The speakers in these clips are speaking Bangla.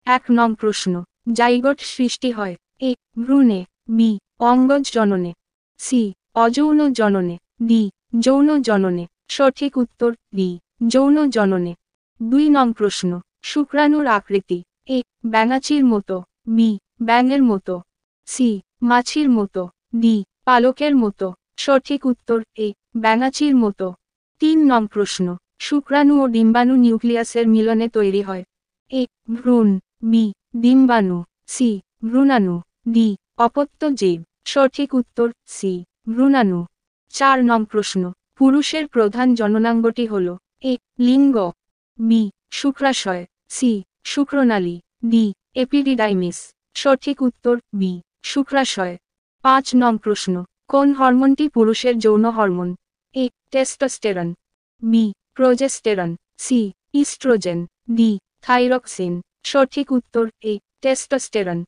1 নং প্রশ্ন, জাইগোট সৃষ্টি হয় এ ভ্রূণে, বি অঙ্গজ জননে, সি অযৌন জননে, ডি যৌন জননে। সঠিক উত্তর ডি যৌন জননে। 2 নং প্রশ্ন, শুক্রাণুর আকৃতি এ ব্যাঙাচির মতো, বি ব্যাঙের মতো, সি মাছির মতো, ডি পালকের মতো। সঠিক উত্তর এ ব্যাঙাচির মতো। 3 নং প্রশ্ন, শুক্রাণু ও ডিম্বাণু নিউক্লিয়াসের মিলনে তৈরি হয় এ ভ্রূণ, বি ডিম্বাণু, সি ভ্রূণাণু, ডি অপত্য জীব। সঠিক উত্তর সি ভ্রূণাণু। 4 নং প্রশ্ন, পুরুষের প্রধান জননাঙ্গটি হল এ লিঙ্গ, বি শুক্রাশয়, সি শুক্রনালী, ডি এপিডিডাইমিস। সঠিক উত্তর বি শুক্রাশয়। 5 নং প্রশ্ন, কোন হরমোনটি পুরুষের যৌন hormone A testosterone, B progesterone, C oestrogen, D thyroxine. সঠিক উত্তর এ টেস্টোস্টেরন।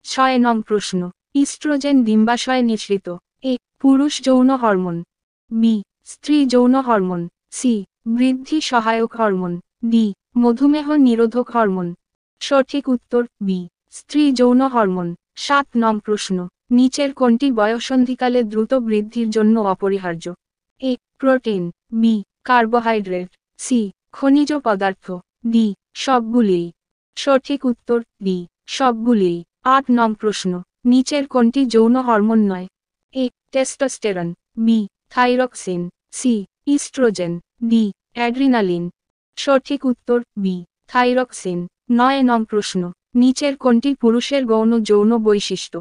6 নং প্রশ্ন, ইস্ট্রোজেন ডিম্বাশয়ে নিঃসৃত এ পুরুষ যৌন হরমোন, বি স্ত্রী যৌন হরমোন, সি বৃদ্ধি সহায়ক হরমোন, ডি মধুমেহ নিরোধক হরমোন। সঠিক উত্তর বি স্ত্রী যৌন হরমোন। 7 নং প্রশ্ন, নিচের কোনটি বয়ঃসন্ধিকালে দ্রুত বৃদ্ধির জন্য অপরিহার্য এ প্রোটিন, বি কার্বোহাইড্রেট, সি খনিজ পদার্থ, ডি সবগুলি। সঠিক উত্তর ডি সবগুলি। 8 নং প্রশ্ন, নিচের কোনটি যৌন হরমোন নয় A testosterone, B thyroxine, C oestrogen, D adrenaline. সঠিক উত্তর বি থাইরক্সিন। 9 নং প্রশ্ন, নিচের কোনটি পুরুষের গৌণ যৌন বৈশিষ্ট্য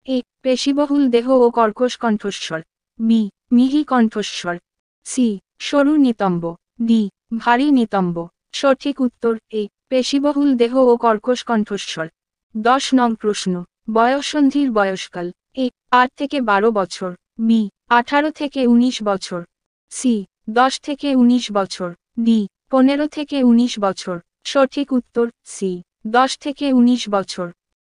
এ পেশিবহুল দেহ ও কর্কশ কণ্ঠস্বর, বি মিহি কণ্ঠস্বর, সি সরু নিতম্ব, ডি ভারী নিতম্ব। সঠিক উত্তর এ পেশিবহুল দেহ ও কর্কশ কণ্ঠস্বর। 10 নং প্রশ্ন, বয়ঃসন্ধির বয়সকাল এ 8 থেকে 12 বছর, বি 18 থেকে 19 বছর, সি 10 থেকে 19 বছর, ডি 15 থেকে 19 বছর। সঠিক উত্তর সি 10 থেকে 19 বছর।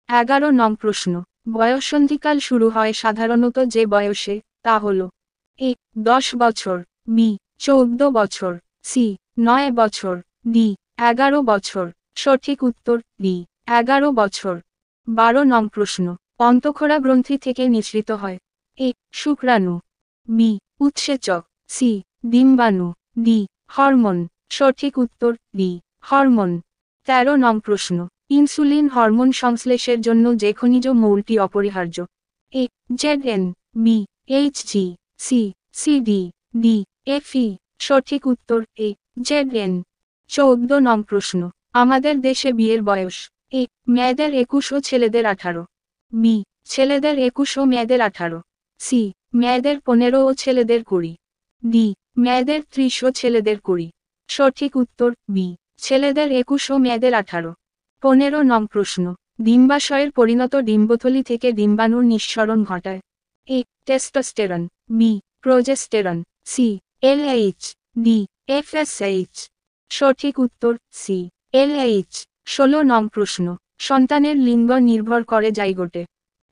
11 নং প্রশ্ন, বয়ঃসন্ধিকাল শুরু হয় সাধারণত যে বয়সে, তা হল এ 10 বছর, বি 14 বছর, সি 9 বছর, ডি 11 বছর। সঠিক উত্তর ডি 11 বছর। 12 নং প্রশ্ন, অন্তঃক্ষরা গ্রন্থি থেকে নিঃসৃত হয় এ শুক্রাণু, বি উৎসেচক, সি ডিম্বাণু, ডি হরমোন। সঠিক উত্তর ডি হরমোন। 13 নং প্রশ্ন, ইনসুলিন হরমোন সংশ্লেষের জন্য যে খনিজ মৌলটি অপরিহার্য A Zn, B Hg, C Cd, D Fe. সঠিক উত্তর এ জেডএন। 14 নং প্রশ্ন, আমাদের দেশে বিয়ের বয়স এ মেয়েদের 21 ও ছেলেদের 18, বি ছেলেদের 21 ও মেয়েদের 18, সি মেয়েদের 15 ও ছেলেদের 20, ডি মেয়েদের 30 ও ছেলেদের 20। সঠিক উত্তর বি ছেলেদের 21 ও মেয়েদের 18। 15 নং প্রশ্ন, ডিম্বাশয়ের পরিণত ডিম্বথলি থেকে ডিম্বাণুর নিঃসরণ ঘটায় A testosterone, B progesterone, C LH, D FSH. সঠিক উত্তর সি এলএইচ। 16 নং প্রশ্ন, সন্তানের লিঙ্গ নির্ভর করে জাইগোটে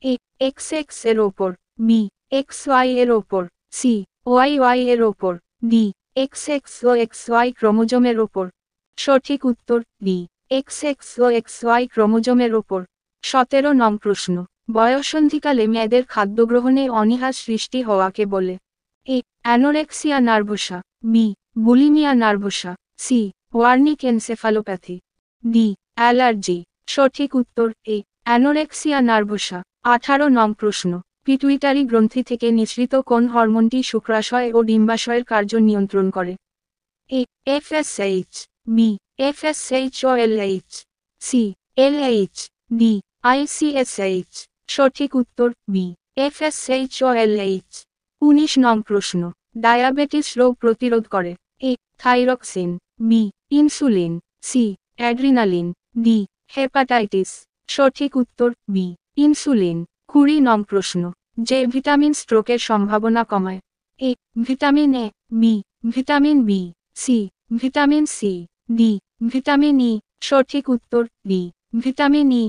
এ এক্স এক্স এর ওপর, বি এক্স ওয়াই এর ওপর, সি ওয়াই ওয়াই এর ওপর, ডি এক্স এক্স ও এক্স ওয়াই ক্রোমোজোমের ওপর। সঠিক উত্তর ডি এক্স এক্স ও এক্স ওয়াই ক্রোমোজোমের ওপর। 17 নং প্রশ্ন, বয়ঃসন্ধিকালে মেয়েদের খাদ্যগ্রহণে অনীহা সৃষ্টি হওয়াকে বলে A anorexia nervosa, B bulimia nervosa, C Wernicke encephalopathy, D allergy. সঠিক উত্তর এ অ্যানোরেক্সিয়া নার্ভোসা। 18 নং প্রশ্ন, পিটুইটারি গ্রন্থি থেকে নিঃসৃত কোন হরমোনটি শুক্রাশয় ও ডিম্বাশয়ের কার্য নিয়ন্ত্রণ করে এ এফএসএইচ, বি এফএসএইচ ও LH, C LH, D ICSH. সঠিক উত্তর বি এফএসএইচ ও এলএইচ। 19 নং প্রশ্ন, ডায়াবেটিস রোগ প্রতিরোধ করে A thyroxine, B insulin, C adrenaline, D hepatitis. সঠিক উত্তর বি ইনসুলিন। 20 নং প্রশ্ন, যে ভিটামিন স্ট্রোকের সম্ভাবনা কমায় A vitamin A, B vitamin B, C vitamin C, D vitamin E. সঠিক উত্তর ডি ভিটামিন ই।